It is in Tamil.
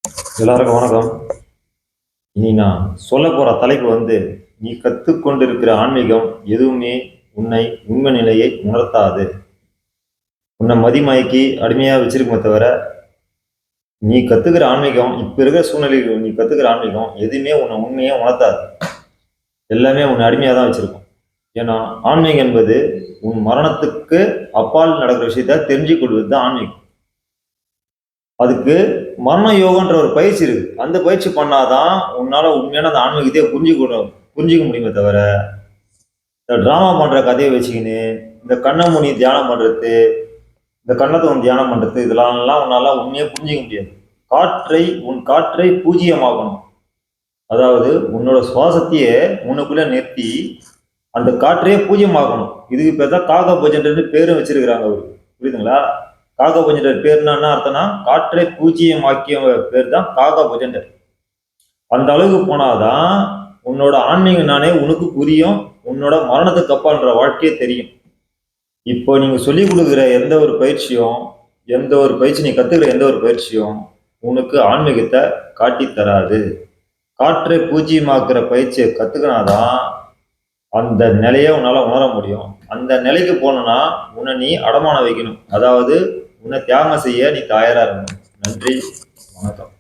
எல்லாருக்கும் வணக்கம். இனி நான் சொல்ல போற தலைப்பு நீ கத்துக்கொண்டிருக்கிற ஆன்மீகம் எதுவுமே உன்னை உண்மை நிலையை உணர்த்தாது. உன்னை மதிமயக்கி அடிமையா வச்சிருக்குமே தவிர, நீ கத்துக்கிற ஆன்மீகம் இப்ப இருக்கிற சூழ்நிலையில் நீ கத்துக்கிற ஆன்மீகம் எதுவுமே உன்னை உண்மையை உணர்த்தாது. எல்லாமே உன்னை அடிமையா தான் வச்சிருக்கும். ஏன்னா ஆன்மீகம் என்பது உன் மரணத்துக்கு அப்பால் நடக்கிற விஷயத்த தெரிஞ்சு கொள்வது தான் ஆன்மீகம். அதுக்கு மரண யோகன்ற ஒரு பயிற்சி இருக்கு. அந்த பயிற்சி பண்ணாதான் உன்னால உண்மையான அந்த ஆன்மீகத்தையே புரிஞ்சுக்க முடியுமே தவிர, இந்த டிராமா பண்ற கதையை வச்சுக்கின்னு இந்த கண்ணை தியானம் பண்றது, இந்த கண்ணத்தை தியானம் பண்றது, இதெல்லாம் உன்னால உண்மையை புரிஞ்சிக்க முடியாது. உன் காற்றை பூஜ்ஜியமாகணும். அதாவது உன்னோட சுவாசத்தையே உன்னுக்குள்ள நிறுத்தி அந்த காற்றையே பூஜ்ஜியமாகணும். இதுக்கு பேர் தான் காக பூஜைன்றது பேரும் வச்சிருக்கிறாங்க அவரு. புரியுதுங்களா? காக பூஜைன்ற பேர்னா என்ன அர்த்தம்னா, காற்றை பூஜ்ஜியமாக்கிய பேர் தான் காக பூஜைன்ற. அந்த அளவுக்கு போனாதான் உன்னோட ஆன்மீகம் நானே உனக்கு புரியும். உன்னோட மரணத்துக்கு அப்பான்ற வாழ்க்கையே தெரியும். இப்போ நீங்க சொல்லிக் கொடுக்குற எந்த ஒரு பயிற்சி நீ கத்துக்கிற எந்த ஒரு பயிற்சியும் உனக்கு ஆன்மீகத்தை காட்டி தராது. காற்றை பூஜ்ஜியமாக்குற பயிற்சியை கத்துக்கினாதான் அந்த நிலையை உன்னால உணர முடியும். அந்த நிலைக்கு போகணும்னா உன்னை நீ அடமானம் வைக்கணும். அதாவது உன்னை தியாகம் செய்ய நீ தயாரா இருக்கணும். நன்றி, வணக்கம்.